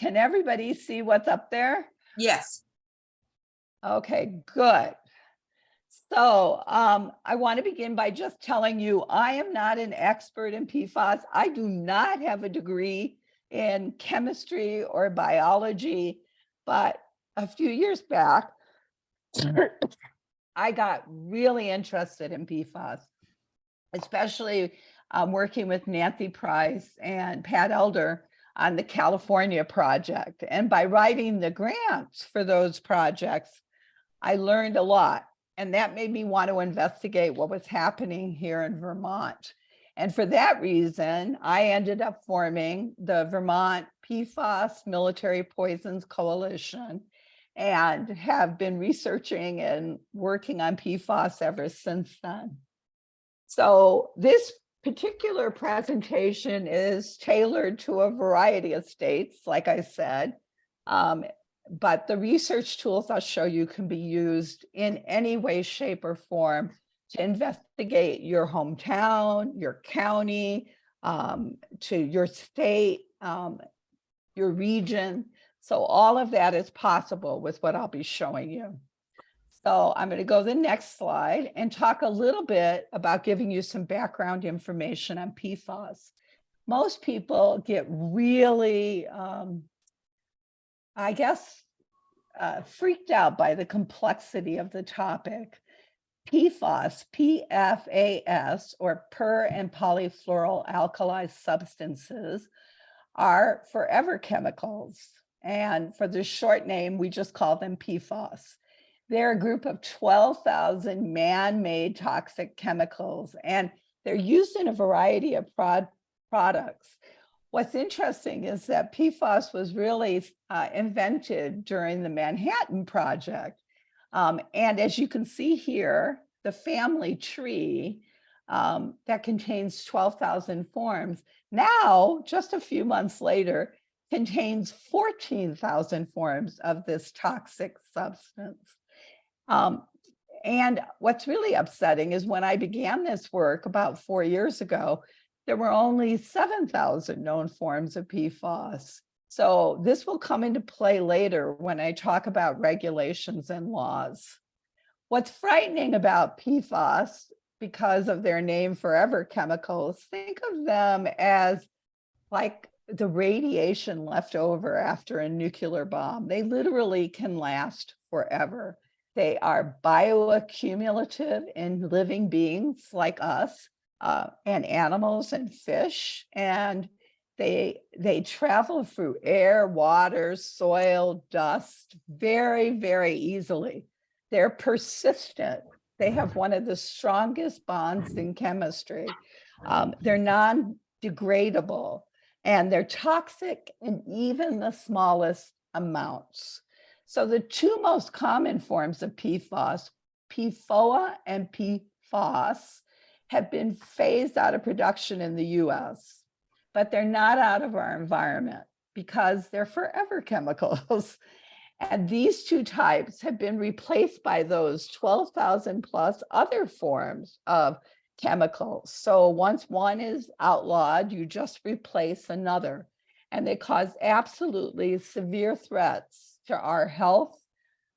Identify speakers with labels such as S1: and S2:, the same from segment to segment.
S1: Can everybody see what's up there?
S2: Yes.
S1: Okay, good. So I want to begin by just telling you, I am not an expert in PFAS. I do not have a degree in chemistry or biology, but a few years back, I got really interested in PFAS, especially working with Nancy Price and Pat Elder on the California project. And by writing the grants for those projects, I learned a lot. And that made me want to investigate what was happening here in Vermont. And for that reason, I ended up forming the Vermont PFAS Military Poisons Coalition and have been researching and working on PFAS ever since then. So this particular presentation is tailored to a variety of states, like I said, but the research tools I'll show you can be used in any way, shape, or form to investigate your hometown, your county, to your state, your region. So all of that is possible with what I'll be showing you. So I'm going to go to the next slide and talk a little bit about giving you some background information on PFAS. Most people get really, I guess, freaked out by the complexity of the topic. PFAS, PFAS, or per and polyfluoroalkyl substances, are forever chemicals. And for the short name, we just call them PFAS. They're a group of 12,000 man-made toxic chemicals, and they're used in a variety of products. What's interesting is that PFAS was really invented during the Manhattan Project. And as you can see here, the family tree that contains 12,000 forms, now, just a few months later, contains 14,000 forms of this toxic substance. And what's really upsetting is when I began this work about 4 years ago, there were only 7,000 known forms of PFAS. So this will come into play later when I talk about regulations and laws. What's frightening about PFAS, because of their name, forever chemicals, think of them as like the radiation left over after a nuclear bomb. They literally can last forever. They are bioaccumulative in living beings like us, and animals and fish, and they travel through air, water, soil, dust very, very easily. They're persistent. They have one of the strongest bonds in chemistry. They're non-degradable, and they're toxic in even the smallest amounts. So the two most common forms of PFAS, PFOA and PFAS, have been phased out of production in the US, but they're not out of our environment because they're forever chemicals. And these two types have been replaced by those 12,000 plus other forms of chemicals. So once one is outlawed, you just replace another, and they cause absolutely severe threats to our health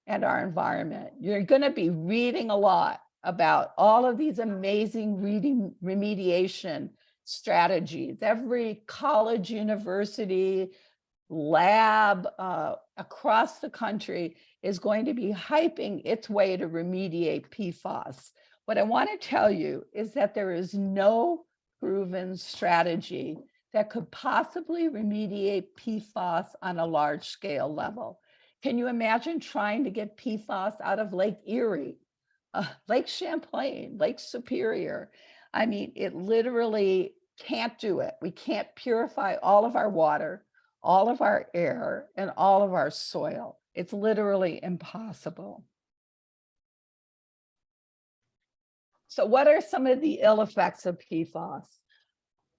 S1: and our environment. You're going to be reading a lot about all of these amazing remediation strategies. Every college, university, lab across the country is going to be hyping its way to remediate PFAS. What I want to tell you is that there is no proven strategy that could possibly remediate PFAS on a large scale level. Can you imagine trying to get PFAS out of Lake Erie, Lake Champlain, Lake Superior? I mean, it literally can't do it. We can't purify all of our water, all of our air, and all of our soil. It's literally impossible. So what are some of the ill effects of PFAS?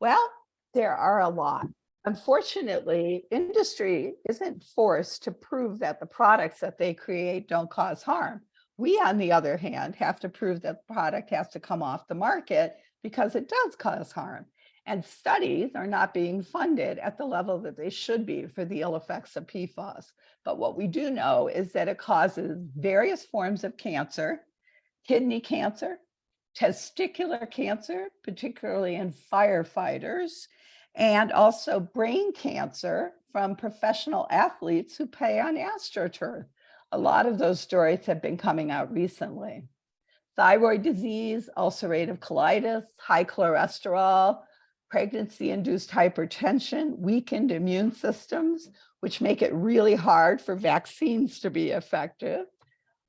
S1: Well, there are a lot. Unfortunately, industry isn't forced to prove that the products that they create don't cause harm. We, on the other hand, have to prove that the product has to come off the market because it does cause harm. And studies are not being funded at the level that they should be for the ill effects of PFAS. But what we do know is that it causes various forms of cancer, kidney cancer, testicular cancer, particularly in firefighters, and also brain cancer from professional athletes who play on AstroTurf. A lot of those stories have been coming out recently. Thyroid disease, ulcerative colitis, high cholesterol, pregnancy-induced hypertension, weakened immune systems, which make it really hard for vaccines to be effective,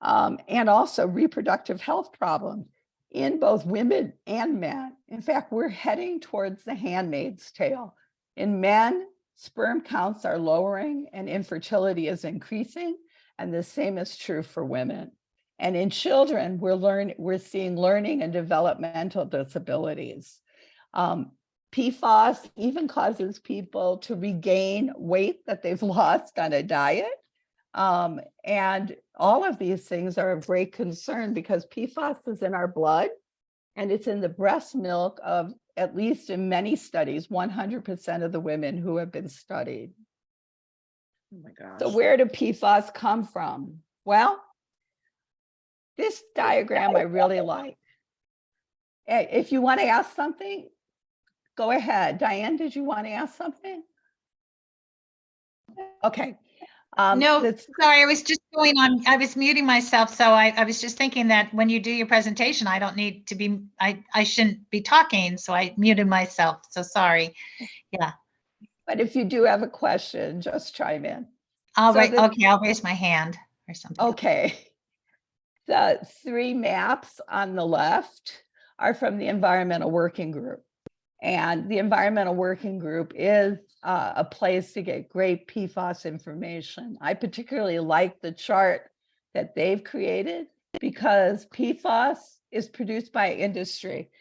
S1: and also reproductive health problems in both women and men. In fact, we're heading towards the handmaid's tale. In men, sperm counts are lowering and infertility is increasing, and the same is true for women. And in children, we're seeing learning and developmental disabilities. PFAS even causes people to regain weight that they've lost on a diet. And all of these things are of great concern because PFAS is in our blood and it's in the breast milk of, at least in many studies, 100% of the women who have been studied.
S2: Oh my gosh.
S1: So where do PFAS come from? Well, this diagram I really like. If you want to ask something, go ahead. Diane, did you want to ask something? Okay.
S3: No, sorry, I was just going on, I was muting myself. So I was just thinking that when you do your presentation, I don't need to be, I shouldn't be talking. So I muted myself. So sorry. Yeah.
S1: But if you do have a question, just chime in.
S3: Okay, I'll raise my hand or something.
S1: Okay. The three maps on the left are from the Environmental Working Group. And the Environmental Working Group is a place to get great PFAS information. I particularly like the chart that they've created because PFAS is produced by industry.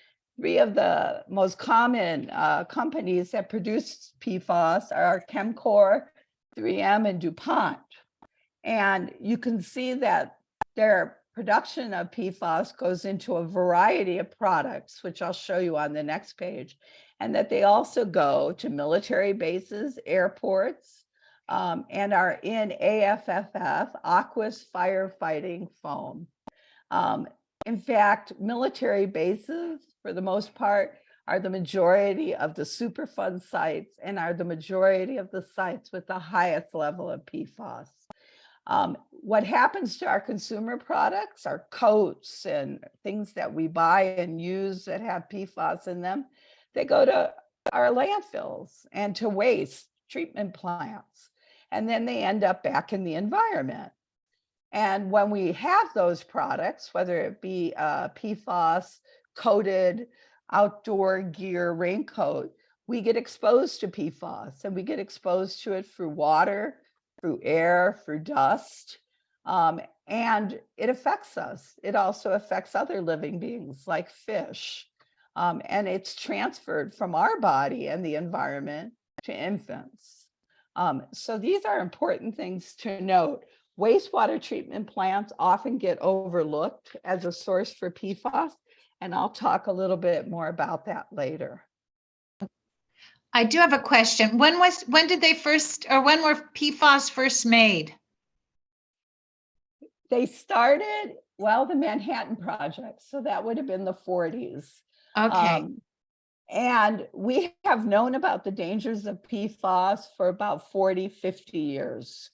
S1: Three of the most common companies that produce PFAS are Chemcore, 3M, and DuPont. And you can see that their production of PFAS goes into a variety of products, which I'll show you on the next page, and that they also go to military bases, airports, and are in AFFF, aqueous firefighting foam. In fact, military bases, for the most part, are the majority of the Superfund sites and are the majority of the sites with the highest level of PFAS. What happens to our consumer products, our coats and things that we buy and use that have PFAS in them, they go to our landfills and to waste treatment plants. And then they end up back in the environment. And when we have those products, whether it be a PFAS coated outdoor gear raincoat, we get exposed to PFAS and we get exposed to it through water, through air, through dust, and it affects us. It also affects other living beings like fish, and it's transferred from our body and the environment to infants. So these are important things to note. Wastewater treatment plants often get overlooked as a source for PFAS, and I'll talk a little bit more about that later.
S3: I do have a question. When did they first, or when were PFAS first made?
S1: They started, well, the Manhattan Project. So that would have been the 40s.
S3: Okay.
S1: And we have known about the dangers of PFAS for about 40, 50 years.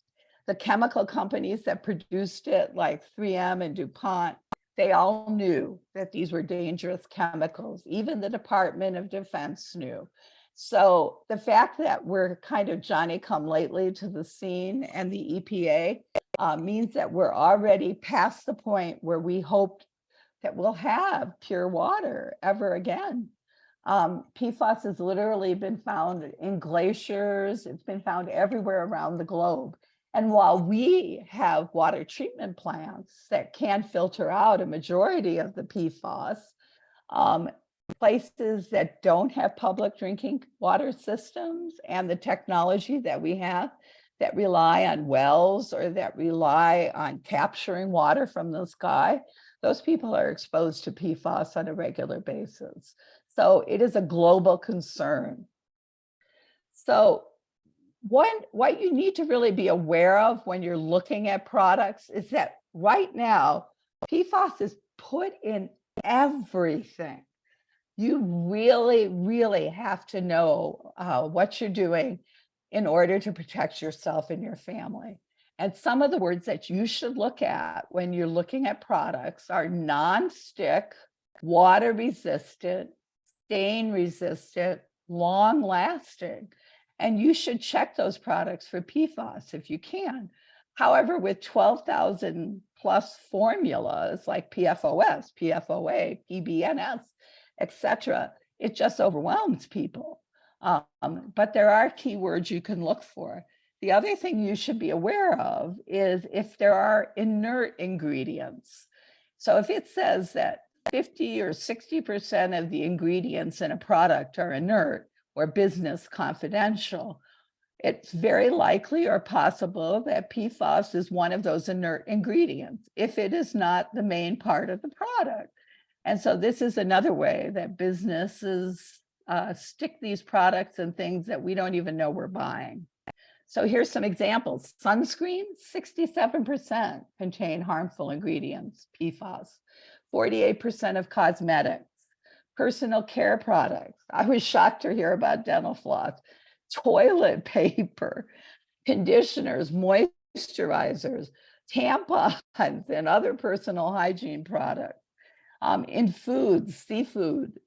S1: The chemical companies that produced it, like 3M and DuPont, they all knew that these were dangerous chemicals. Even the Department of Defense knew. So the fact that we're kind of Johnny come lately to the scene and the EPA means that we're already past the point where we hope that we'll have pure water ever again. PFAS has literally been found in glaciers. It's been found everywhere around the globe. And while we have water treatment plants that can filter out a majority of the PFAS, places that don't have public drinking water systems and the technology that we have that rely on wells or that rely on capturing water from the sky, those people are exposed to PFAS on a regular basis. So it is a global concern. So what you need to really be aware of when you're looking at products is that right now, PFAS is put in everything. You really, really have to know what you're doing in order to protect yourself and your family. And some of the words that you should look at when you're looking at products are non-stick, water resistant, stain resistant, long lasting. And you should check those products for PFAS if you can. However, with 12,000 plus formulas like PFOS, PFOA, PBNS, etc., it just overwhelms people. But there are keywords you can look for. The other thing you should be aware of is if there are inert ingredients. So if it says that 50 or 60% of the ingredients in a product are inert or business confidential, it's very likely or possible that PFAS is one of those inert ingredients if it is not the main part of the product. And so this is another way that businesses stick these products in things that we don't even know we're buying. So here's some examples. Sunscreen, 67% contain harmful ingredients, PFAS. 48% of cosmetics, personal care products. I was shocked to hear about dental floss, toilet paper, conditioners, moisturizers, tampons, and other personal hygiene products. In foods, seafood,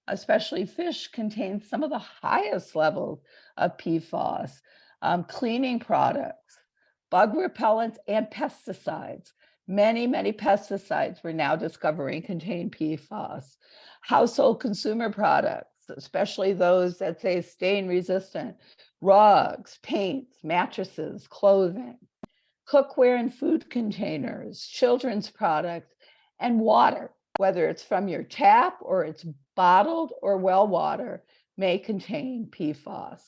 S1: especially fish, contains some of the highest levels of PFAS. Cleaning products, bug repellents, and pesticides. Many pesticides we're now discovering contain PFAS. Household consumer products, especially those that say stain resistant, rugs, paints, mattresses, clothing, cookware and food containers, children's products, and water, whether it's from your tap or it's bottled or well water, may contain PFAS.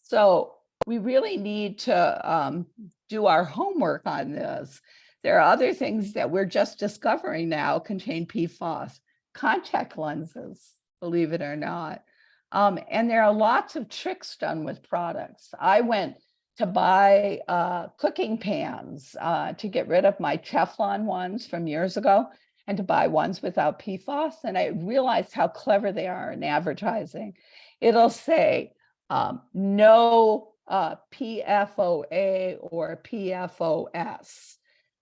S1: So we really need to do our homework on this. There are other things that we're just discovering now contain PFAS. Contact lenses, believe it or not. And there are lots of tricks done with products. I went to buy cooking pans to get rid of my Teflon ones from years ago and to buy ones without PFAS. And I realized how clever they are in advertising. It'll say no PFOA or PFOS,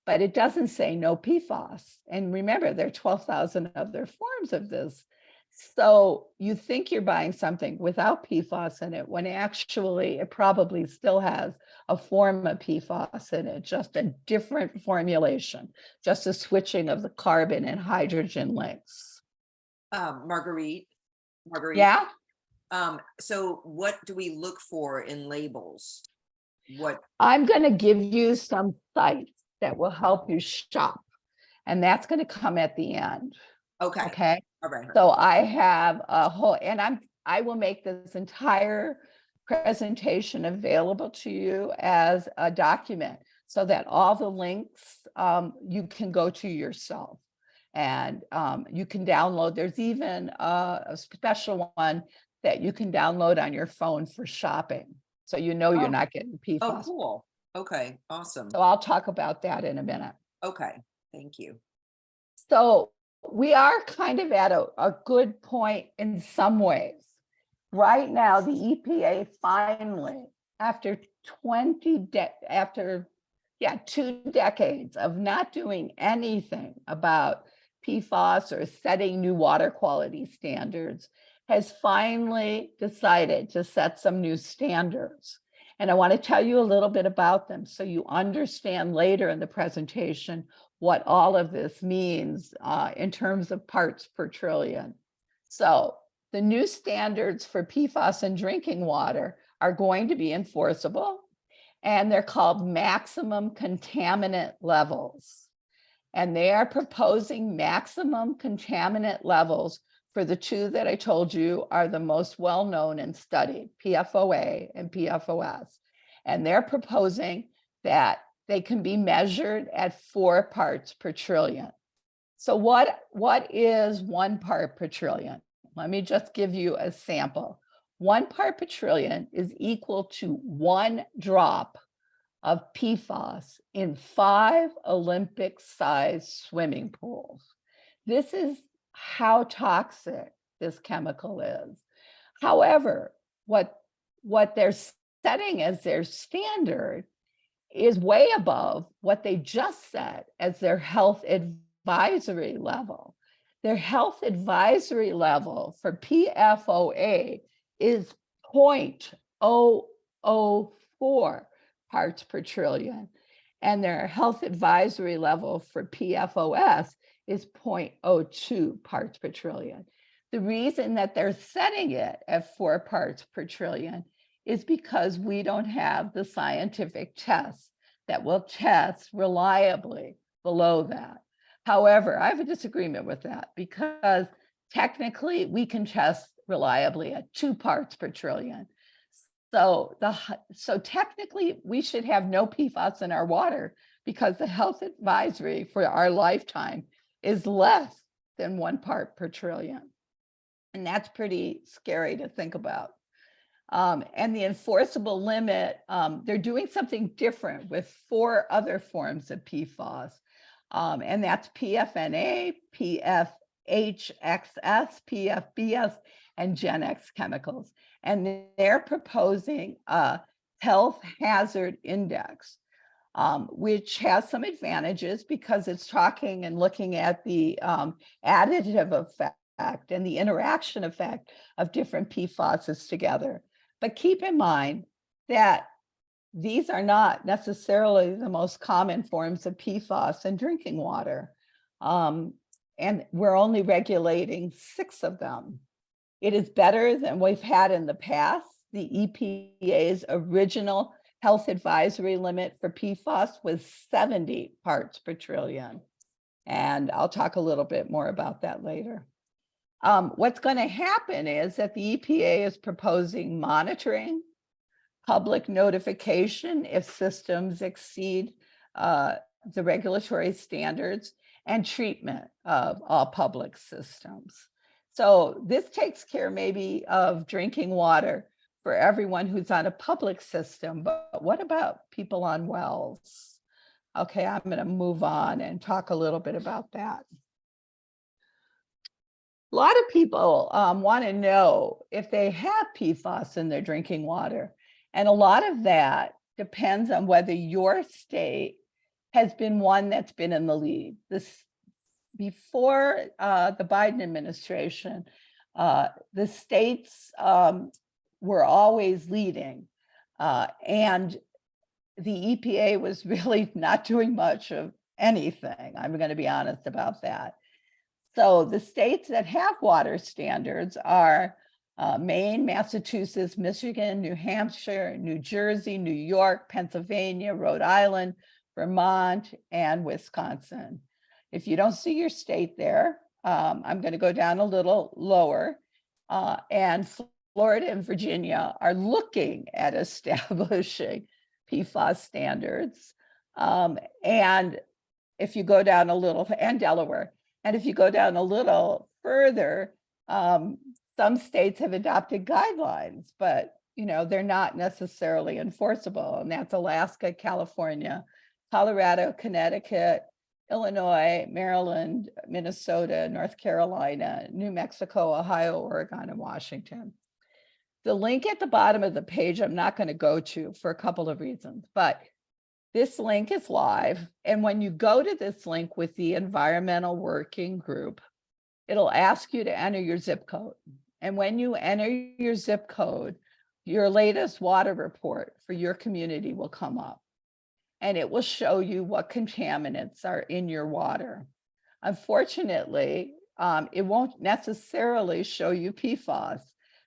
S1: but it doesn't say no PFAS. And remember, there are 12,000 other forms of this. So you think you're buying something without PFAS in it, when actually it probably still has a form of PFAS in it, just a different formulation, just a switching of the carbon and hydrogen links.
S2: Marguerite.
S1: Yeah.
S2: So what do we look for in labels? What?
S1: I'm going to give you some sites that will help you shop, and that's going to come at the end.
S2: Okay.
S1: Okay.
S2: All right.
S1: So I have a whole, and I will make this entire presentation available to you as a document so that all the links you can go to yourself, and you can download. There's even a special one that you can download on your phone for shopping. So you know you're not getting PFAS.
S2: Oh, cool. Okay, awesome.
S1: So I'll talk about that in a minute.
S2: Okay, thank you.
S1: So we are kind of at a good point in some ways. Right now, the EPA finally, after 2 decades of not doing anything about PFAS or setting new water quality standards, has finally decided to set some new standards. And I want to tell you a little bit about them so you understand later in the presentation what all of this means in terms of parts per trillion. So the new standards for PFAS in drinking water are going to be enforceable, and they're called maximum contaminant levels. And they are proposing maximum contaminant levels for the two that I told you are the most well-known and studied, PFOA and PFOS. And they're proposing that they can be measured at 4 parts per trillion. So what is 1 part per trillion? Let me just give you a sample. 1 part per trillion is equal to 1 drop of PFAS in 5 Olympic-sized swimming pools. This is how toxic this chemical is. However, what they're setting as their standard is way above what they just set as their health advisory level. Their health advisory level for PFOA is 0.004 parts per trillion, and their health advisory level for PFOS is 0.02 parts per trillion. The reason that they're setting it at 4 parts per trillion is because we don't have the scientific tests that will test reliably below that. However, I have a disagreement with that because technically we can test reliably at 2 parts per trillion. So technically we should have no PFAS in our water because the health advisory for our lifetime is less than 1 part per trillion. And that's pretty scary to think about. And the enforceable limit, they're doing something different with 4 other forms of PFAS. And that's PFNA, PFHXS, PFBS, and Gen X chemicals. And they're proposing a health hazard index, which has some advantages because it's talking and looking at the additive effect and the interaction effect of different PFASs together. But keep in mind that these are not necessarily the most common forms of PFAS in drinking water. And we're only regulating 6 of them. It is better than we've had in the past. The EPA's original health advisory limit for PFAS was 70 parts per trillion. And I'll talk a little bit more about that later. What's going to happen is that the EPA is proposing monitoring, public notification if systems exceed the regulatory standards, and treatment of all public systems. So this takes care maybe of drinking water for everyone who's on a public system, but what about people on wells? Okay, I'm going to move on and talk a little bit about that. A lot of people want to know if they have PFAS in their drinking water. And a lot of that depends on whether your state has been one that's been in the lead. Before the Biden administration, the states were always leading. And the EPA was really not doing much of anything. I'm going to be honest about that. So the states that have water standards are Maine, Massachusetts, Michigan, New Hampshire, New Jersey, New York, Pennsylvania, Rhode Island, Vermont, and Wisconsin. If you don't see your state there, I'm going to go down a little lower. And Florida and Virginia are looking at establishing PFAS standards. And if you go down a little, and Delaware, and if you go down a little further, some states have adopted guidelines, but they're not necessarily enforceable. And that's Alaska, California, Colorado, Connecticut, Illinois, Maryland, Minnesota, North Carolina, New Mexico, Ohio, Oregon, and Washington. The link at the bottom of the page, I'm not going to go to for a couple of reasons, but this link is live. And when you go to this link with the Environmental Working Group, it'll ask you to enter your zip code. And when you enter your zip code, your latest water report for your community will come up. And it will show you what contaminants are in your water. Unfortunately, it won't necessarily show you PFAS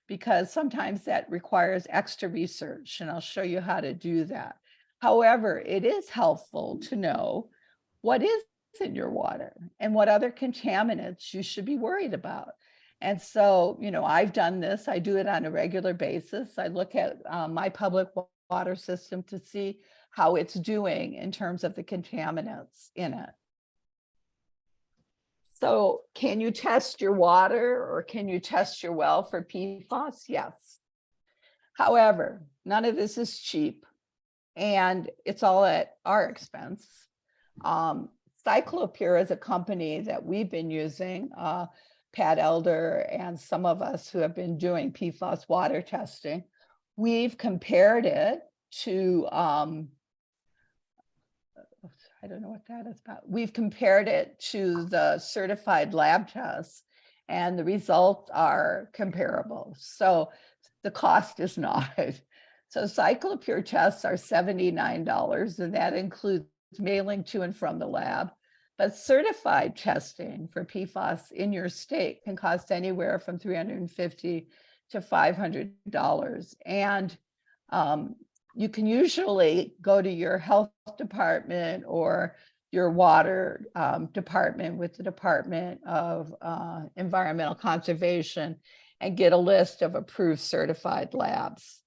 S1: because sometimes that requires extra research, and I'll show you how to do that. However, it is helpful to know what is in your water and what other contaminants you should be worried about. And so, I've done this. I do it on a regular basis. I look at my public water system to see how it's doing in terms of the contaminants in it. So can you test your water or can you test your well for PFAS? Yes. However, none of this is cheap and it's all at our expense. Cyclopure is a company that we've been using, Pat Elder and some of us who have been doing PFAS water testing. We've compared it to, I don't know what that is about. We've compared it to the certified lab tests and the results are comparable. So the cost is not. So Cyclopure tests are $79 and that includes mailing to and from the lab. But certified testing for PFAS in your state can cost anywhere from $350 to $500. And you can usually go to your health department or your water department with the Department of Environmental Conservation and get a list of approved certified labs.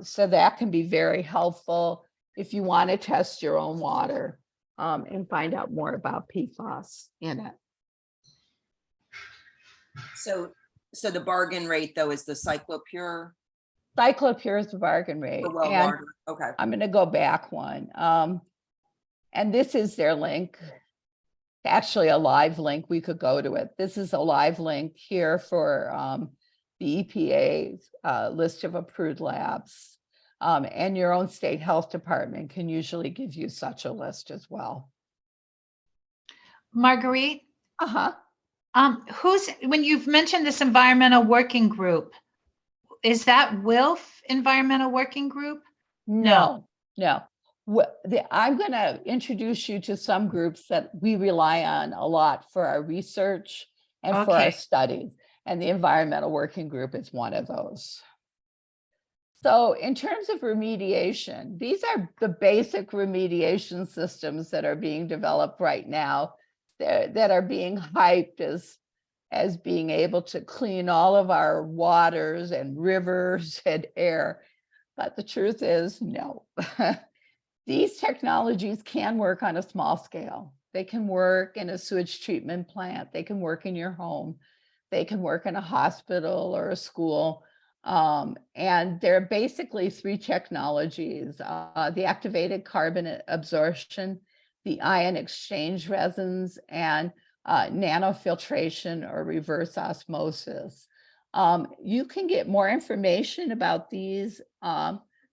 S1: So that can be very helpful if you want to test your own water and find out more about PFAS in it.
S2: So the bargain rate though is the Cyclopure
S1: Cyclopure is the bargain rate.
S2: for well
S1: And
S2: water. Okay.
S1: I'm going to go back one. And this is their link. Actually, a live link. We could go to it. This is a live link here for the EPA's list of approved labs. And your own state health department can usually give you such a list as well.
S3: Marguerite,
S1: Uh-huh.
S3: when you've mentioned this environmental working group, is that WILPF environmental working group?
S1: No. I'm going to introduce you to some groups that we rely on a lot for our research and for our
S3: Okay.
S1: studies. And the environmental working group is one of those. So in terms of remediation, these are the basic remediation systems that are being developed right now that are being hyped as being able to clean all of our waters and rivers and air. But the truth is, no. These technologies can work on a small scale. They can work in a sewage treatment plant. They can work in your home. They can work in a hospital or a school. And there are basically three technologies, the activated carbon absorption, the ion exchange resins, and nanofiltration or reverse osmosis. You can get more information about these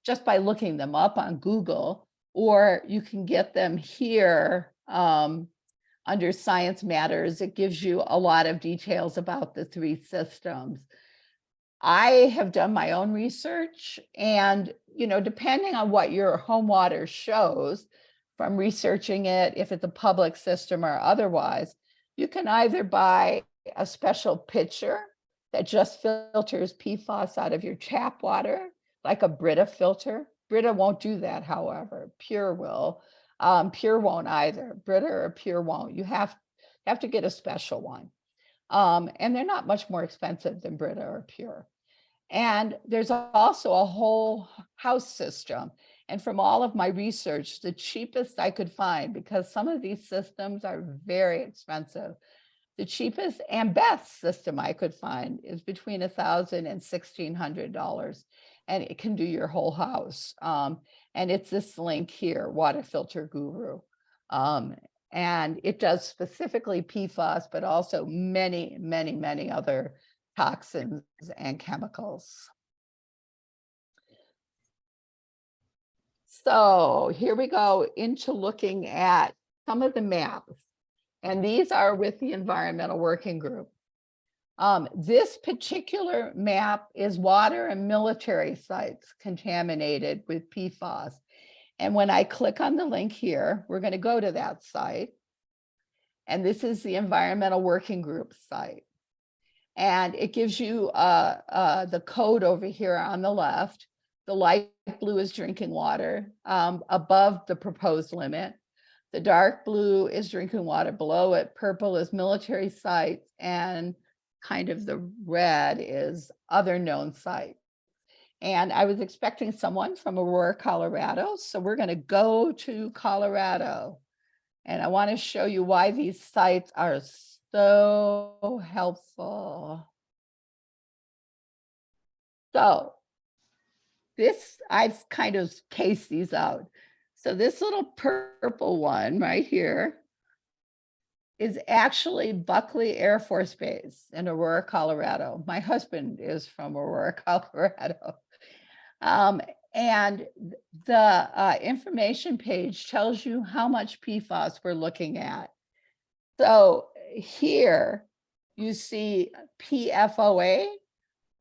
S1: just by looking them up on Google, or you can get them here under Science Matters. It gives you a lot of details about the three systems. I have done my own research and, depending on what your home water shows from researching it, if it's a public system or otherwise, you can either buy a special pitcher that just filters PFAS out of your tap water, like a Brita filter. Brita won't do that, however. Pure will. Pure won't either. Brita or Pure won't. You have to get a special one. And they're not much more expensive than Brita or Pure. And there's also a whole house system. And from all of my research, the cheapest I could find, because some of these systems are very expensive, the cheapest and best system I could find is between $1,000 and $1,600. And it can do your whole house. And it's this link here, Water Filter Guru. And it does specifically PFAS, but also many, many, many other toxins and chemicals. So here we go into looking at some of the maps. And these are with the Environmental Working Group. This particular map is water and military sites contaminated with PFAS. And when I click on the link here, we're going to go to that site. And this is the Environmental Working Group site. And it gives you the code over here on the left. The light blue is drinking water above the proposed limit. The dark blue is drinking water below it. Purple is military sites, and kind of the red is other known sites. And I was expecting someone from Aurora, Colorado. So we're going to go to Colorado. And I want to show you why these sites are so helpful. So this, I've kind of cased these out. So this little purple one right here is actually Buckley Air Force Base in Aurora, Colorado. My husband is from Aurora, Colorado. And the information page tells you how much PFAS we're looking at. So here you see PFOA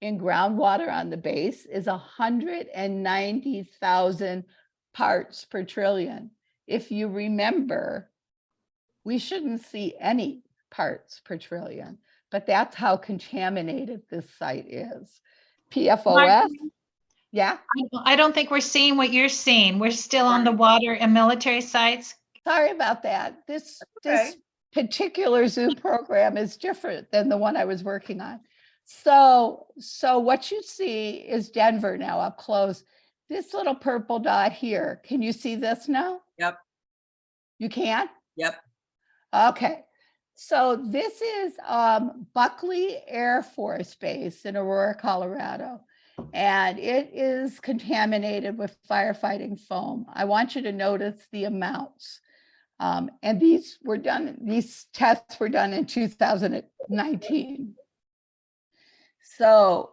S1: in groundwater on the base is 190,000 parts per trillion. If you remember, we shouldn't see any parts per trillion, but that's how contaminated this site is. PFOS, yeah.
S3: I don't think we're seeing what you're seeing. We're still on the water and military sites.
S1: Sorry about that. This
S2: Okay.
S1: particular Zoom program is different than the one I was working on. So what you see is Denver now up close. This little purple dot here, can you see this now?
S2: Yep.
S1: You can?
S2: Yep.
S1: Okay. So this is Buckley Air Force Base in Aurora, Colorado, and it is contaminated with firefighting foam. I want you to notice the amounts. And these tests were done in 2019. So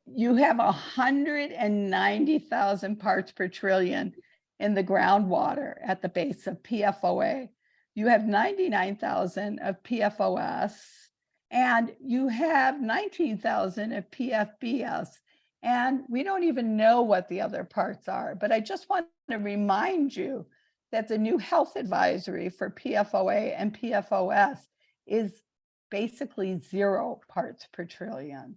S1: you have 190,000 parts per trillion in the groundwater at the base of PFOA. You have 99,000 of PFOS, and you have 19,000 of PFBS. And we don't even know what the other parts are, but I just want to remind you that the new health advisory for PFOA and PFOS is basically 0 parts per trillion.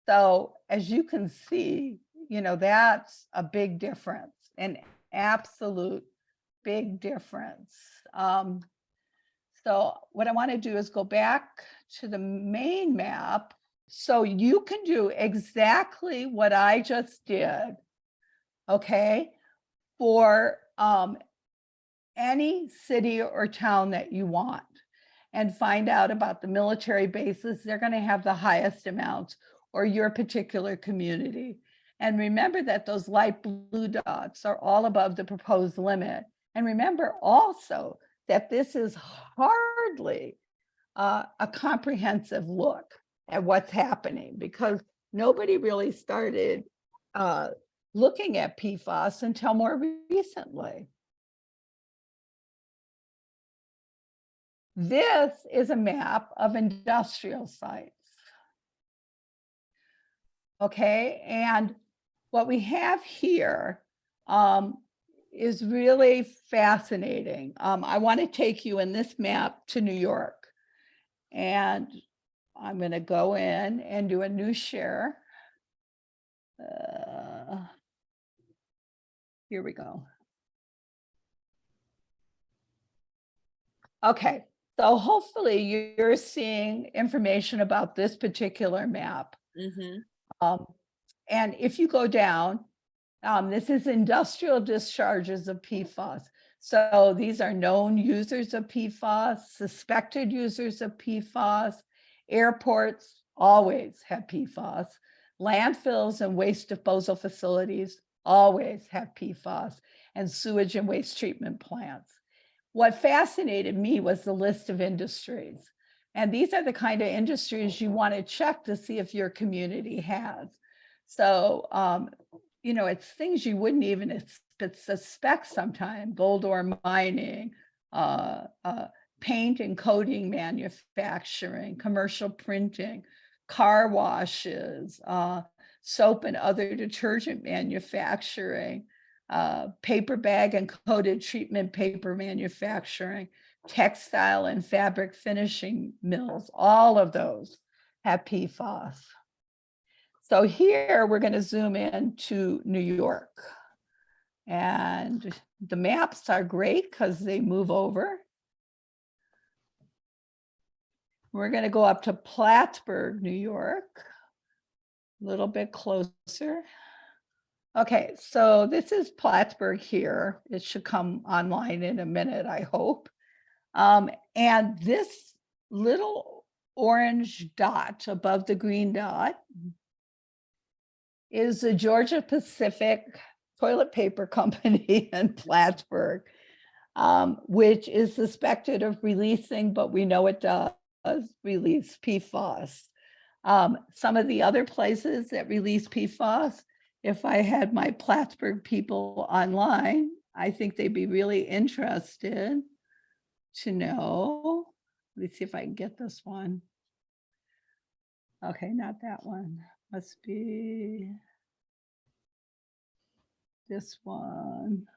S1: So as you can see, that's a big difference, an absolute big difference. So what I want to do is go back to the main map so you can do exactly what I just did, okay, for any city or town that you want, and find out about the military bases. They're going to have the highest amounts, or your particular community. And remember that those light blue dots are all above the proposed limit. And remember also that this is hardly a comprehensive look at what's happening, because nobody really started looking at PFAS until more recently. This is a map of industrial sites. Okay, and what we have here is really fascinating. I want to take you in this map to New York, and I'm going to go in and do a new share. Here we go. Okay, so hopefully you're seeing information about this particular map.
S2: Mm-hmm.
S1: And if you go down, this is industrial discharges of PFAS. So these are known users of PFAS, suspected users of PFAS. Airports always have PFAS. Landfills and waste disposal facilities always have PFAS, and sewage and waste treatment plants. What fascinated me was the list of industries. And these are the kind of industries you want to check to see if your community has. So, it's things you wouldn't even suspect sometimes: gold ore mining, paint and coating manufacturing, commercial printing, car washes, soap and other detergent manufacturing, paper bag and coated treatment paper manufacturing, textile and fabric finishing mills. All of those have PFAS. So here we're going to zoom in to New York. And the maps are great because they move over. We're going to go up to Plattsburgh, New York, a little bit closer. Okay, so this is Plattsburgh here. It should come online in a minute, I hope. And this little orange dot above the green dot is the Georgia Pacific Toilet Paper Company in Plattsburgh, which is suspected of releasing, but we know it does release PFAS. Some of the other places that release PFAS, if I had my Plattsburgh people online, I think they'd be really interested to know. Let me see if I can get this one. Okay, not that one. Must be this one.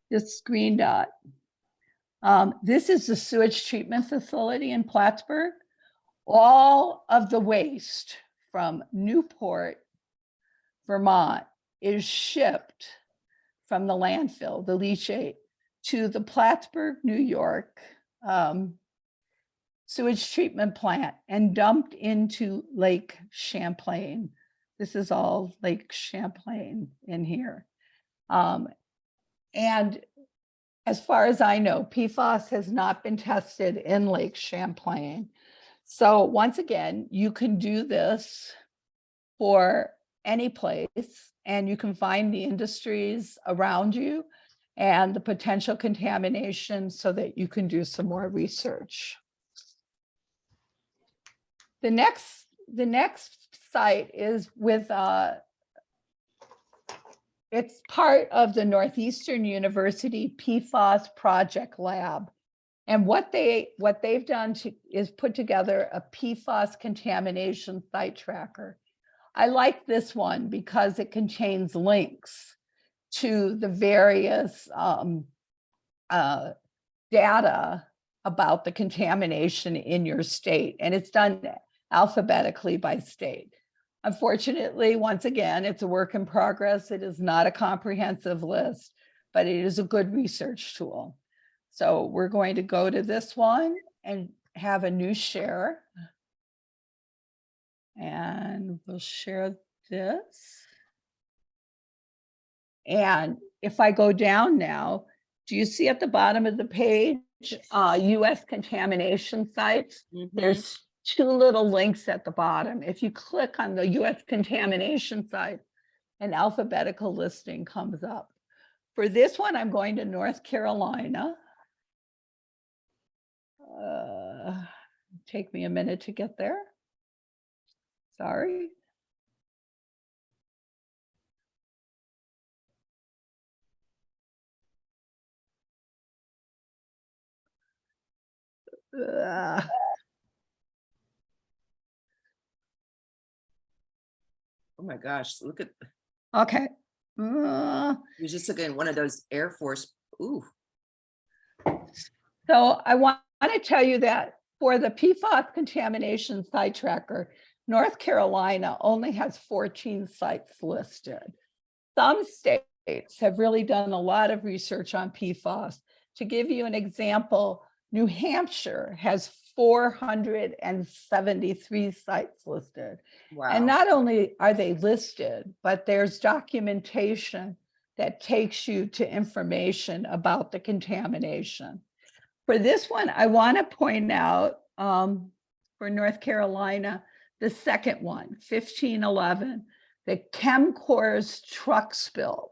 S1: This green dot. This is the sewage treatment facility in Plattsburgh. All of the waste from Newport, Vermont is shipped from the landfill, the leachate, to the Plattsburgh, New York sewage treatment plant and dumped into Lake Champlain. This is all Lake Champlain in here. And as far as I know, PFAS has not been tested in Lake Champlain. So once again, you can do this for any place, and you can find the industries around you and the potential contamination so that you can do some more research. The next site is with it's part of the Northeastern University PFAS Project Lab. And what they've done is put together a PFAS contamination site tracker. I like this one because it contains links to the various data about the contamination in your state, and it's done alphabetically by state. Unfortunately, once again, it's a work in progress. It is not a comprehensive list, but it is a good research tool. So we're going to go to this one and have a new share. And we'll share this. And if I go down now, do you see at the bottom of the page, US contamination sites? There's two little links at the bottom. If you click on the US contamination site, an alphabetical listing comes up. For this one, I'm going to North Carolina. Take me a minute to get there. Sorry.
S2: Oh my gosh, look at,
S1: Okay.
S2: you're just looking at one of those Air Force, ooh.
S1: So I want to tell you that for the PFAS contamination site tracker, North Carolina only has 14 sites listed. Some states have really done a lot of research on PFAS. To give you an example, New Hampshire has 473 sites listed.
S2: Wow.
S1: And not only are they listed, but there's documentation that takes you to information about the contamination. For this one, I want to point out for North Carolina, the second one, 1511, the Chemcor's truck spill.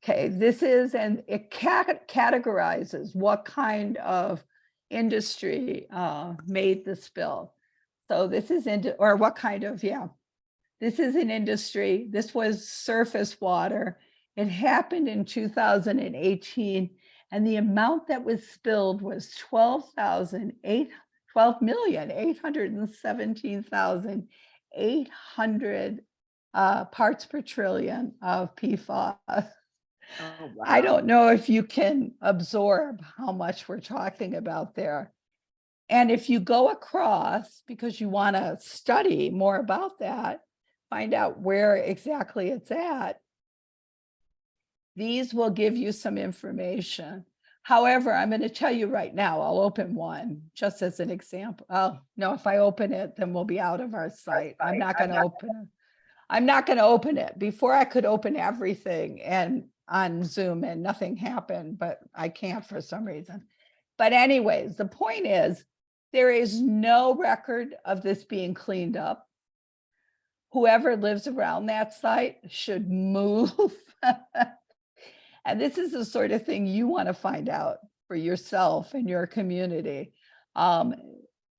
S1: Okay, this is, and it categorizes what kind of industry made the spill. So this is or what kind of, this is an industry. This was surface water. It happened in 2018, and the amount that was spilled was 12,817,800 parts per trillion of PFAS.
S2: Oh, wow.
S1: I don't know if you can absorb how much we're talking about there. And if you go across, because you want to study more about that, find out where exactly it's at, these will give you some information. However, I'm going to tell you right now, I'll open one just as an example. Oh, no, if I open it, then we'll be out of our site. I'm not going to open it. I'm not going to open it. Before I could open everything and on Zoom and nothing happened, but I can't for some reason. But anyways, the point is there is no record of this being cleaned up. Whoever lives around that site should move. And this is the sort of thing you want to find out for yourself and your community.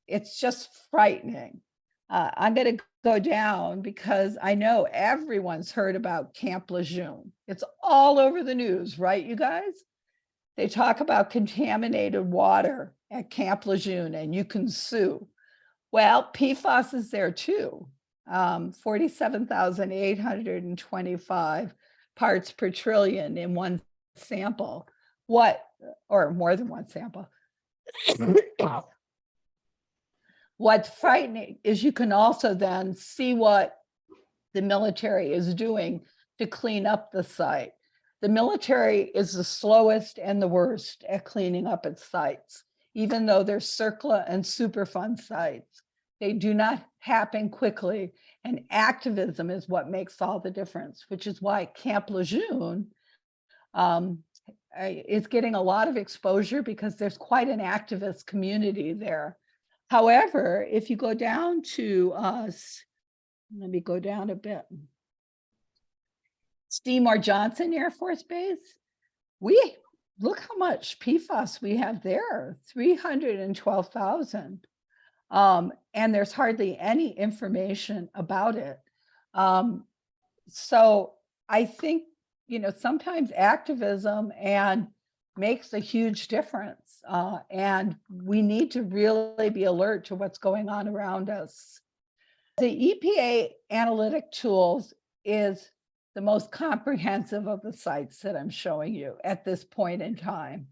S1: It's just frightening. I'm going to go down because I know everyone's heard about Camp Lejeune. It's all over the news, right, you guys? They talk about contaminated water at Camp Lejeune and you can sue. Well, PFAS is there too. 47,825 parts per trillion in one sample. What, or more than one sample. What's frightening is you can also then see what the military is doing to clean up the site. The military is the slowest and the worst at cleaning up its sites, even though they're CERCLA and Superfund sites. They do not happen quickly, and activism is what makes all the difference, which is why Camp Lejeune is getting a lot of exposure because there's quite an activist community there. However, if you go down to us, let me go down a bit. Seymour Johnson Air Force Base, we look how much PFAS we have there, 312,000. And there's hardly any information about it. So I think, sometimes activism makes a huge difference. And we need to really be alert to what's going on around us. The EPA analytic tools is the most comprehensive of the sites that I'm showing you at this point in time.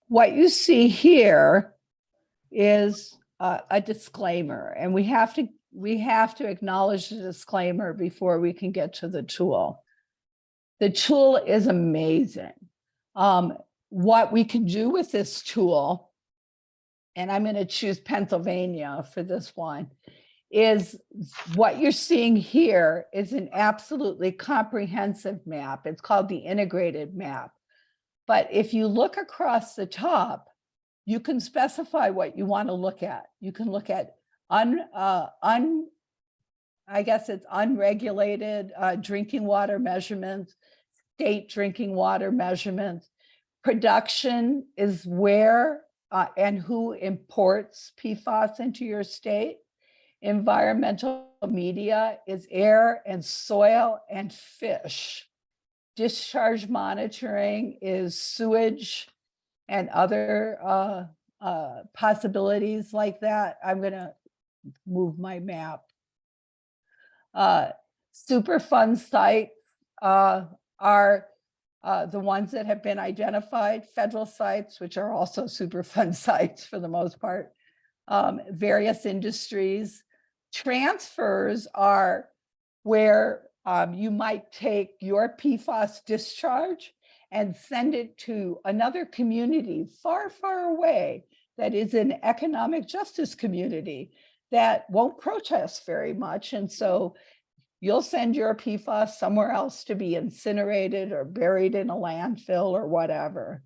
S1: What you see here is a disclaimer, and we have to acknowledge the disclaimer before we can get to the tool. The tool is amazing. What we can do with this tool, and I'm going to choose Pennsylvania for this one, is what you're seeing here is an absolutely comprehensive map. It's called the integrated map. But if you look across the top, you can specify what you want to look at. You can look at unregulated drinking water measurements, state drinking water measurements. Production is where and who imports PFAS into your state. Environmental media is air and soil and fish. Discharge monitoring is sewage and other possibilities like that. I'm going to move my map. Superfund sites are the ones that have been identified, federal sites, which are also Superfund sites for the most part, various industries. Transfers are where you might take your PFAS discharge and send it to another community far, far away that is an economic justice community that won't protest very much. And so you'll send your PFAS somewhere else to be incinerated or buried in a landfill or whatever.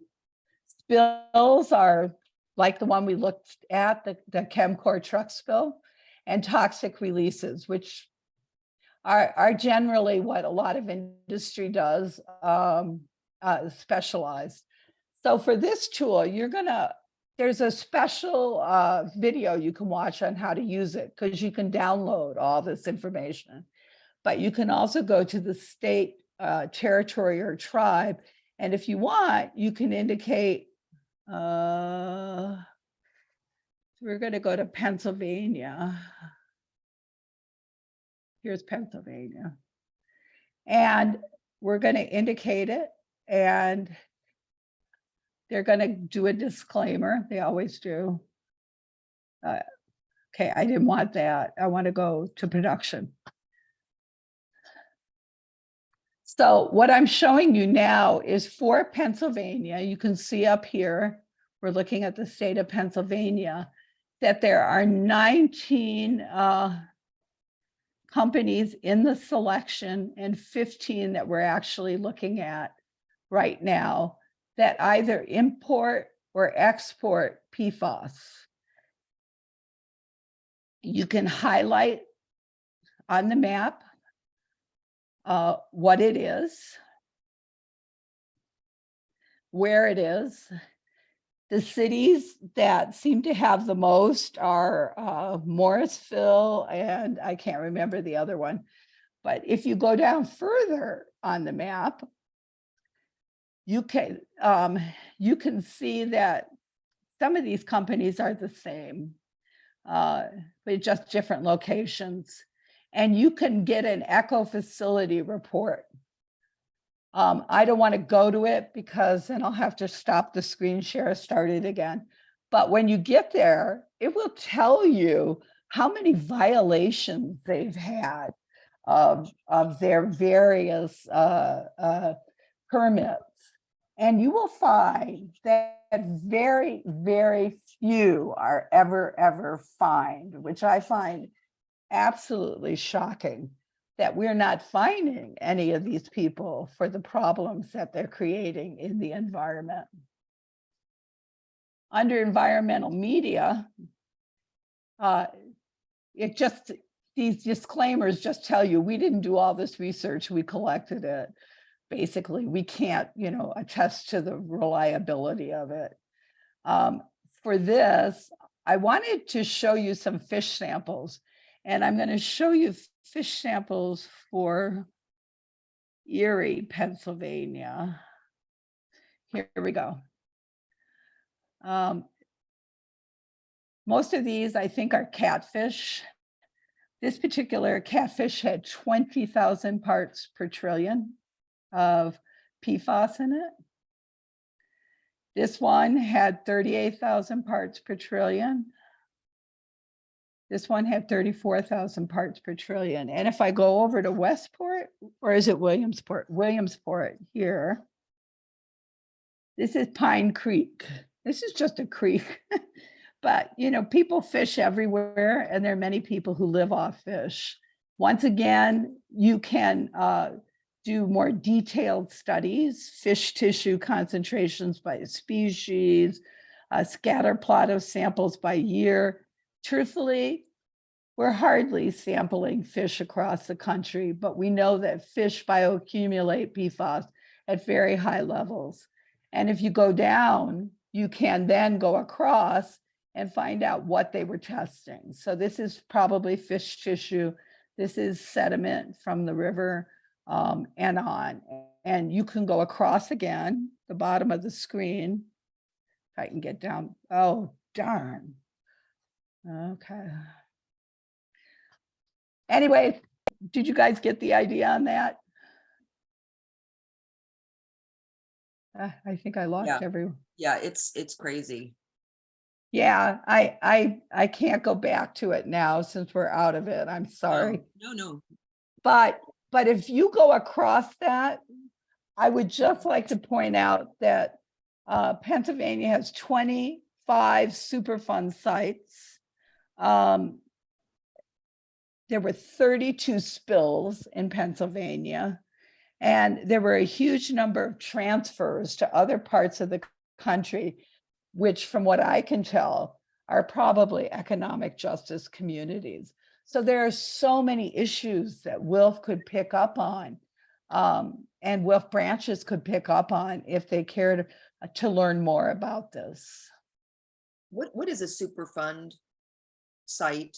S1: Spills are like the one we looked at, the Chemcore truck spill, and toxic releases, which are generally what a lot of industry does, specialized. So for this tool, there's a special video you can watch on how to use it, because you can download all this information. But you can also go to the state, territory, or tribe. And if you want, you can indicate, we're going to go to Pennsylvania. Here's Pennsylvania. And we're going to indicate it. And they're going to do a disclaimer. They always do. Okay, I didn't want that. I want to go to production. So what I'm showing you now is for Pennsylvania. You can see up here, we're looking at the state of Pennsylvania, that there are 19 companies in the selection and 15 that we're actually looking at right now that either import or export PFAS. You can highlight on the map what it is, where it is. The cities that seem to have the most are Morrisville, and I can't remember the other one. But if you go down further on the map, you can see that some of these companies are the same, but just different locations. And you can get an eco facility report. I don't want to go to it because then I'll have to stop the screen share, start it again. But when you get there, it will tell you how many violations they've had of their various permits. And you will find that very, very few are ever fined, which I find absolutely shocking, that we're not finding any of these people for the problems that they're creating in the environment. Under environmental media, these disclaimers just tell you, we didn't do all this research, we collected it. Basically, we can't, attest to the reliability of it. For this, I wanted to show you some fish samples, and I'm going to show you fish samples for Erie, Pennsylvania. Here we go. Most of these, I think, are catfish. This particular catfish had 20,000 parts per trillion of PFAS in it. This one had 38,000 parts per trillion. This one had 34,000 parts per trillion. And if I go over to Westport, or is it Williamsport? Williamsport here. This is Pine Creek. This is just a creek. But, people fish everywhere, and there are many people who live off fish. Once again, you can do more detailed studies, fish tissue concentrations by species, a scatter plot of samples by year. Truthfully, we're hardly sampling fish across the country, but we know that fish bioaccumulate PFAS at very high levels. And if you go down, you can then go across and find out what they were testing. So this is probably fish tissue. This is sediment from the river and on. And you can go across again, the bottom of the screen. If I can get down, oh, darn. Okay. Anyway, did you guys get the idea on that? I think I lost everyone.
S2: Yeah, it's crazy.
S1: Yeah, I can't go back to it now since we're out of it. I'm sorry.
S2: No.
S1: But if you go across that, I would just like to point out that Pennsylvania has 25 Superfund sites. There were 32 spills in Pennsylvania, and there were a huge number of transfers to other parts of the country, which from what I can tell are probably economic justice communities. So there are so many issues that WILPF could pick up on, and WILPF branches could pick up on if they cared to learn more about this.
S2: What is a Superfund site?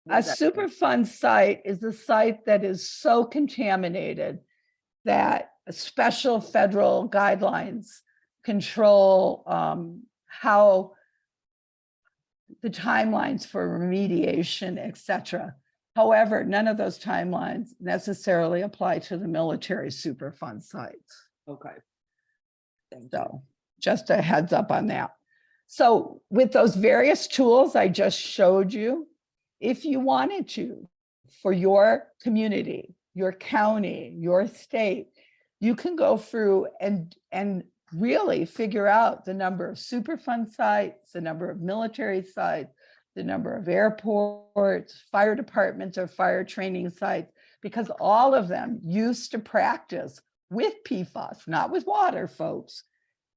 S1: A Superfund site is a site that is so contaminated that special federal guidelines control how the timelines for remediation, etc. However, none of those timelines necessarily apply to the military Superfund sites.
S2: Okay. Thank you.
S1: So just a heads up on that. So with those various tools I just showed you, if you wanted to, for your community, your county, your state, you can go through and really figure out the number of Superfund sites, the number of military sites, the number of airports, fire departments or fire training sites, because all of them used to practice with PFAS, not with water, folks.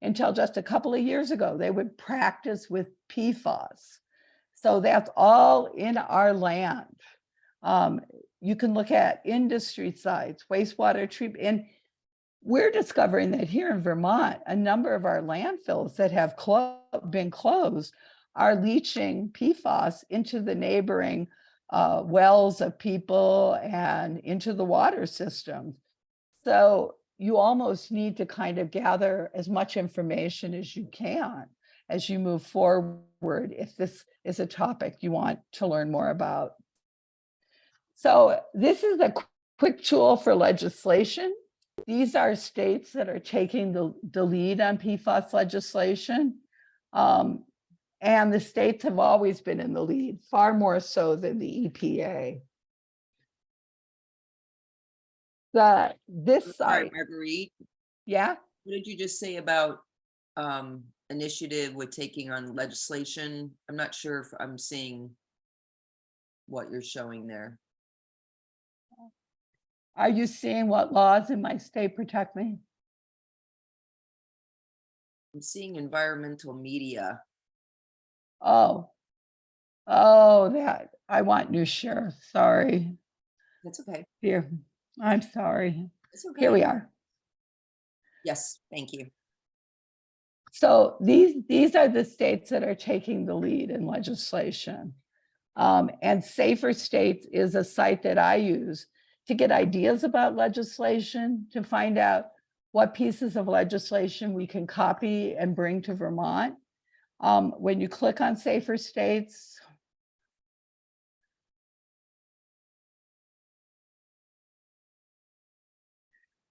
S1: Until just a couple of years ago, they would practice with PFAS. So that's all in our land. You can look at industry sites, wastewater treatment, and we're discovering that here in Vermont, a number of our landfills that have been closed are leaching PFAS into the neighboring wells of people and into the water systems. So you almost need to kind of gather as much information as you can as you move forward if this is a topic you want to learn more about. So this is a quick tool for legislation. These are states that are taking the lead on PFAS legislation. And the states have always been in the lead, far more so than the EPA. This
S2: Sorry,
S1: site,
S2: Marguerite,
S1: yeah?
S2: what did you just say about initiative with taking on legislation? I'm not sure if I'm seeing what you're showing there.
S1: Are you seeing what laws in my state protect me?
S2: I'm seeing environmental media.
S1: Oh, that, I want new sheriff, sorry.
S2: That's okay.
S1: Here, I'm sorry.
S2: It's okay.
S1: Here we are.
S2: Yes, thank you.
S1: So these are the states that are taking the lead in legislation. And Safer States is a site that I use to get ideas about legislation, to find out what pieces of legislation we can copy and bring to Vermont. When you click on Safer States,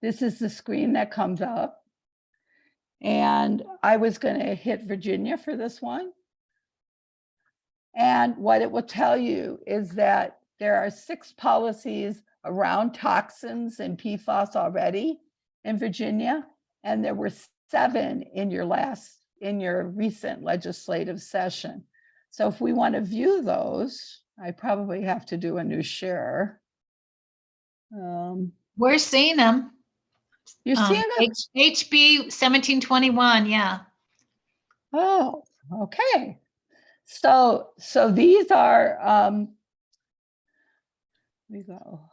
S1: this is the screen that comes up. And I was going to hit Virginia for this one. And what it will tell you is that there are 6 policies around toxins and PFAS already in Virginia, and there were 7 in your recent legislative session. So if we want to view those, I probably have to do a new share.
S3: We're seeing them.
S1: You're seeing them?
S3: HB 1721, yeah.
S1: Oh, okay. So these are, we go.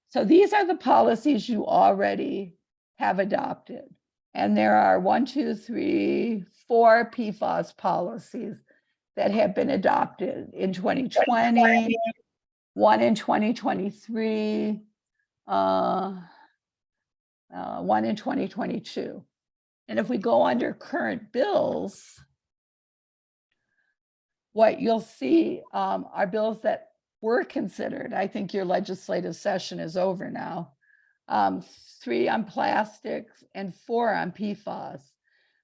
S1: So these are the policies you already have adopted. And there are 1, 2, 3, 4 PFAS policies that have been adopted in 2020, 1 in 2023, 1 in 2022. And if we go under current bills, what you'll see are bills that were considered. I think your legislative session is over now. 3 on plastics and 4 on PFAS.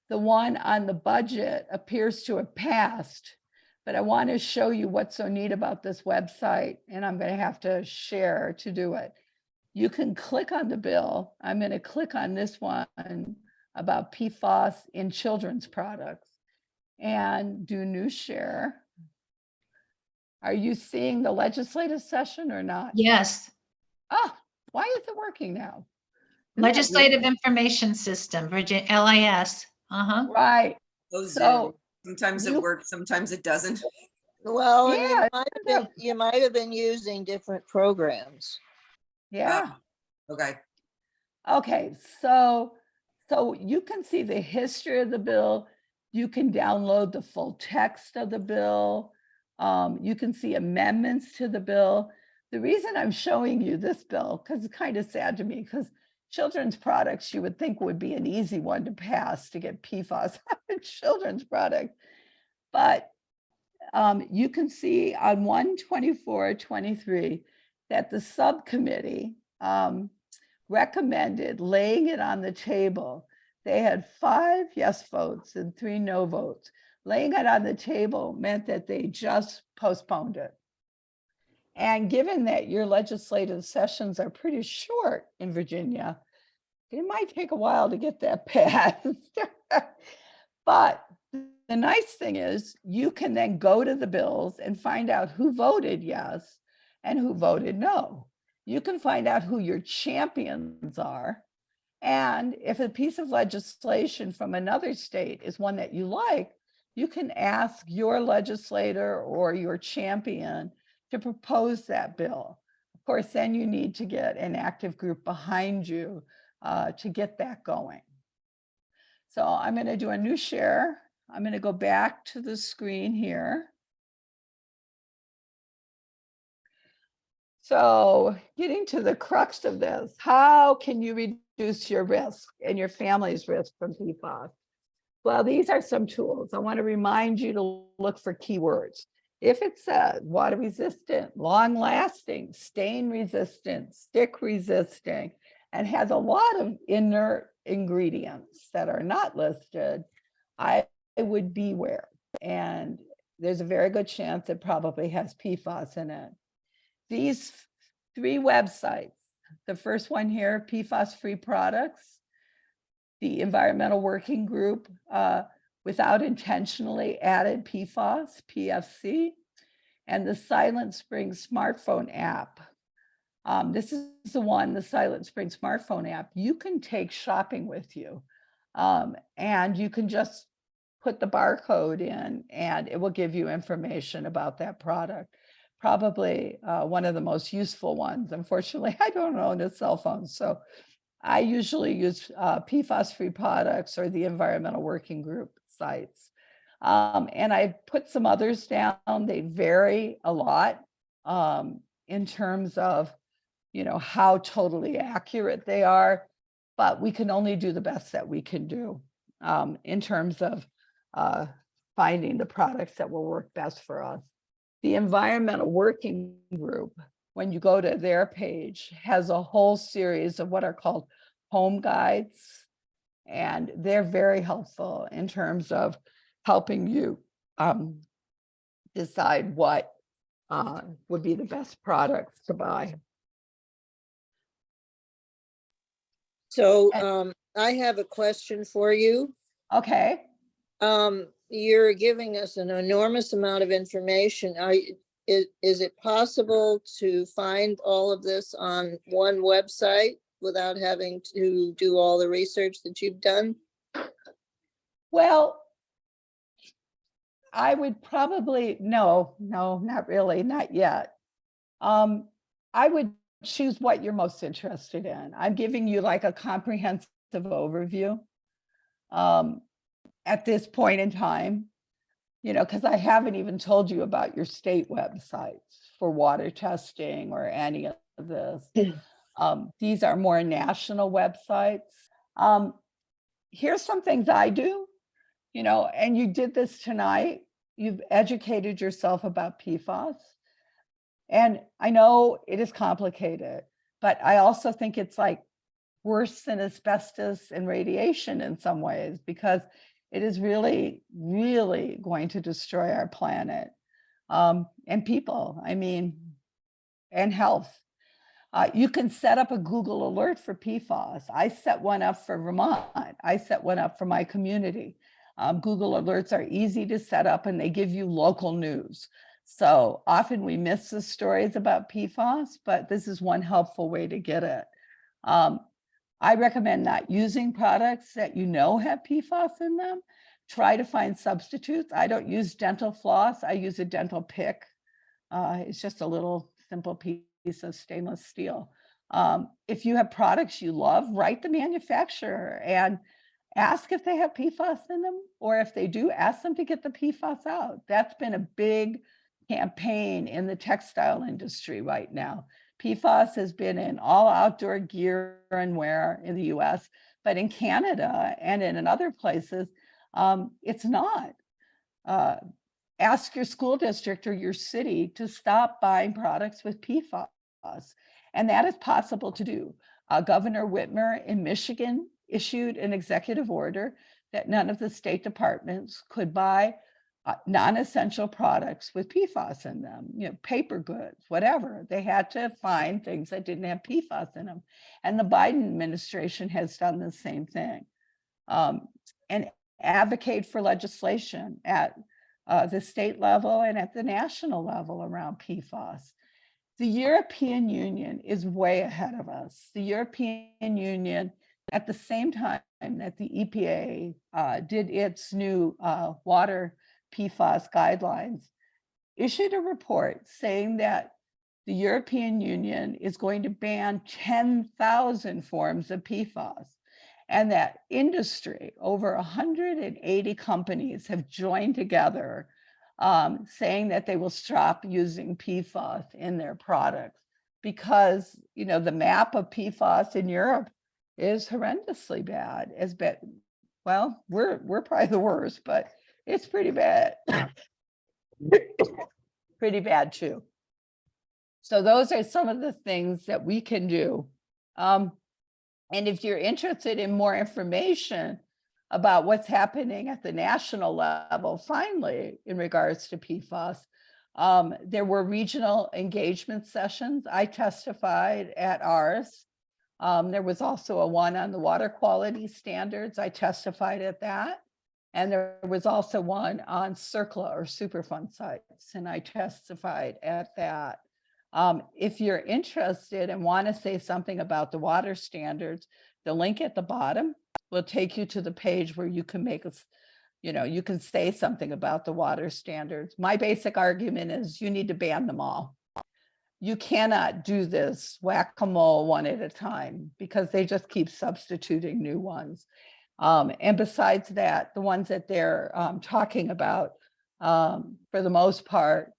S1: The one on the budget appears to have passed, but I want to show you what's so neat about this website, and I'm going to have to share to do it. You can click on the bill. I'm going to click on this one about PFAS in children's products and do new share. Are you seeing the legislative session or not?
S3: Yes.
S1: Ah, why is it working now?
S3: Legislative Information System, Virginia, LIS.
S1: Right.
S2: So sometimes it works, sometimes it doesn't.
S4: Well,
S1: Yeah,
S4: you might have been using different programs.
S1: Yeah.
S2: Okay.
S1: Okay, so you can see the history of the bill. You can download the full text of the bill. You can see amendments to the bill. The reason I'm showing you this bill, because it's kind of sad to me, because children's products you would think would be an easy one to pass, to get PFAS out of children's products. But you can see on 1/24/23 that the subcommittee recommended laying it on the table. They had 5 yes votes and 3 no votes. Laying it on the table meant that they just postponed it. And given that your legislative sessions are pretty short in Virginia, it might take a while to get that passed. But the nice thing is you can then go to the bills and find out who voted yes and who voted no. You can find out who your champions are. And if a piece of legislation from another state is one that you like, you can ask your legislator or your champion to propose that bill. Of course, then you need to get an active group behind you to get that going. So I'm going to do a new share. I'm going to go back to the screen here. So getting to the crux of this, how can you reduce your risk and your family's risk from PFAS? Well, these are some tools. I want to remind you to look for keywords. If it says water resistant, long lasting, stain resistant, stick resisting, and has a lot of inert ingredients that are not listed, I would beware. And there's a very good chance it probably has PFAS in it. These 3 websites, the first one here, PFAS-free products, the Environmental Working Group without intentionally added PFAS, PFC, and the Silent Spring smartphone app. This is the one, the Silent Spring smartphone app, you can take shopping with you. And you can just put the barcode in and it will give you information about that product. Probably one of the most useful ones. Unfortunately, I don't own a cell phone, so I usually use PFAS-free products or the Environmental Working Group sites. And I put some others down. They vary a lot in terms of, you know, how totally accurate they are, but we can only do the best that we can do in terms of finding the products that will work best for us. The Environmental Working Group, when you go to their page, has a whole series of what are called home guides, and they're very helpful in terms of helping you decide what would be the best products to buy.
S4: So I have a question for you.
S1: Okay.
S4: You're giving us an enormous amount of information. Is it possible to find all of this on one website without having to do all the research that you've done?
S1: Well, I would probably, no, not really, not yet. I would choose what you're most interested in. I'm giving you like a comprehensive overview at this point in time, you know, because I haven't even told you about your state websites for water testing or any of this. These are more national websites. Here's some things I do, you know, and you did this tonight. You've educated yourself about PFAS. And I know it is complicated, but I also think it's like worse than asbestos and radiation in some ways, because it is really, really going to destroy our planet and people, I mean, and health. You can set up a Google alert for PFAS. I set one up for Vermont. I set one up for my community. Google alerts are easy to set up and they give you local news. So often we miss the stories about PFAS, but this is one helpful way to get it. I recommend not using products that you know have PFAS in them. Try to find substitutes. I don't use dental floss. I use a dental pick. It's just a little simple piece of stainless steel. If you have products you love, write the manufacturer and ask if they have PFAS in them, or if they do, ask them to get the PFAS out. That's been a big campaign in the textile industry right now. PFAS has been in all outdoor gear and wear in the US, but in Canada and in other places, it's not. Ask your school district or your city to stop buying products with PFAS. And that is possible to do. Governor Whitmer in Michigan issued an executive order that none of the state departments could buy non-essential products with PFAS in them, you know, paper goods, whatever. They had to find things that didn't have PFAS in them. And the Biden administration has done the same thing. And advocate for legislation at the state level and at the national level around PFAS. The European Union is way ahead of us. The European Union, at the same time that the EPA did its new water PFAS guidelines, issued a report saying that the European Union is going to ban 10,000 forms of PFAS, and that industry, over 180 companies have joined together saying that they will stop using PFAS in their products because, you know, the map of PFAS in Europe is horrendously bad. As bad, well, we're probably the worst, but it's pretty bad. Pretty bad too. So those are some of the things that we can do. And if you're interested in more information about what's happening at the national level, finally, in regards to PFAS, there were regional engagement sessions. I testified at ours. There was also a one on the water quality standards. I testified at that. And there was also one on CERCLA or Superfund sites, and I testified at that. If you're interested and want to say something about the water standards, the link at the bottom will take you to the page where you can make us, you know, you can say something about the water standards. My basic argument is you need to ban them all. You cannot do this whack-a-mole one at a time because they just keep substituting new ones. And besides that, the ones that they're talking about, for the most part,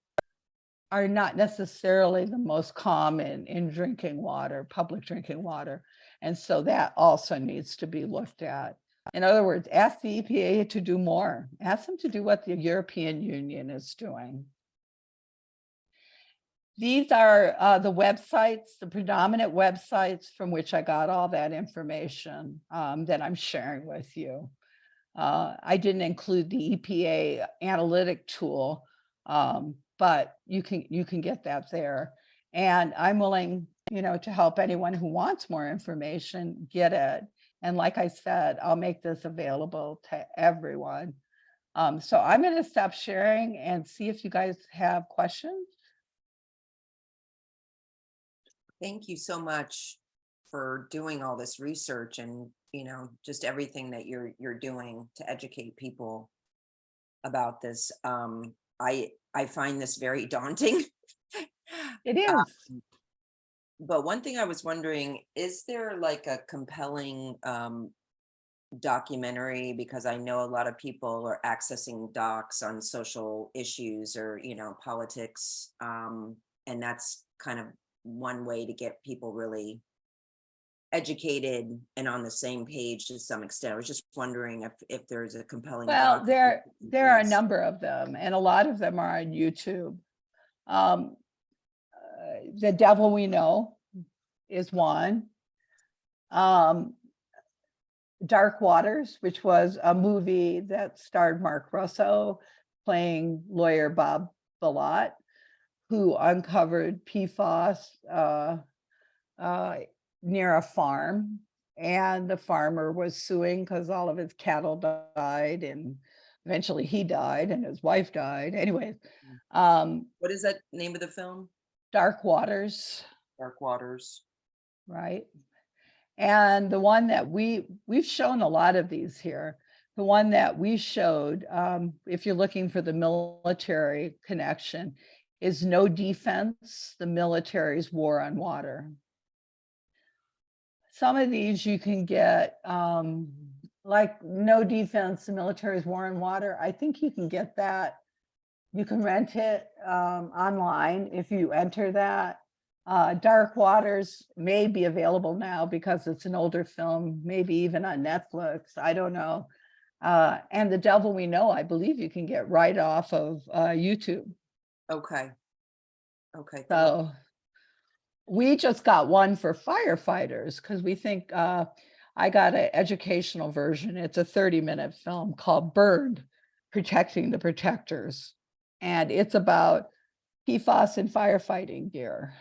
S1: are not necessarily the most common in drinking water, public drinking water. And so that also needs to be looked at. In other words, ask the EPA to do more. Ask them to do what the European Union is doing. These are the websites, the predominant websites from which I got all that information that I'm sharing with you. I didn't include the EPA analytic tool, but you can get that there. And I'm willing, you know, to help anyone who wants more information get it. And like I said, I'll make this available to everyone. So I'm going to stop sharing and see if you guys have questions.
S2: Thank you so much for doing all this research and, you know, just everything that you're doing to educate people about this. I find this very daunting.
S1: It is.
S2: But one thing I was wondering, is there like a compelling documentary? Because I know a lot of people are accessing docs on social issues or, you know, politics. And that's kind of one way to get people really educated and on the same page to some extent. I was just wondering if there's a compelling.
S1: Well, there are a number of them, and a lot of them are on YouTube. The Devil We Know is one. Dark Waters, which was a movie that starred Mark Russo playing lawyer Bob Bellot, who uncovered PFAS near a farm, and the farmer was suing because all of his cattle died, and eventually he died and his wife died. Anyways,
S2: what is that name of the film?
S1: Dark Waters.
S2: Dark Waters.
S1: Right. And the one that we've shown a lot of these here. The one that we showed, if you're looking for the military connection, is No Defense, the Military's War on Water. Some of these you can get, like No Defense, the Military's War on Water. I think you can get that. You can rent it online if you enter that. Dark Waters may be available now because it's an older film, maybe even on Netflix. I don't know. And The Devil We Know, I believe you can get right off of YouTube.
S2: Okay. Okay.
S1: So we just got one for firefighters because we think I got an educational version. It's a 30-minute film called Bird, Protecting the Protectors. And it's about PFAS and firefighting gear.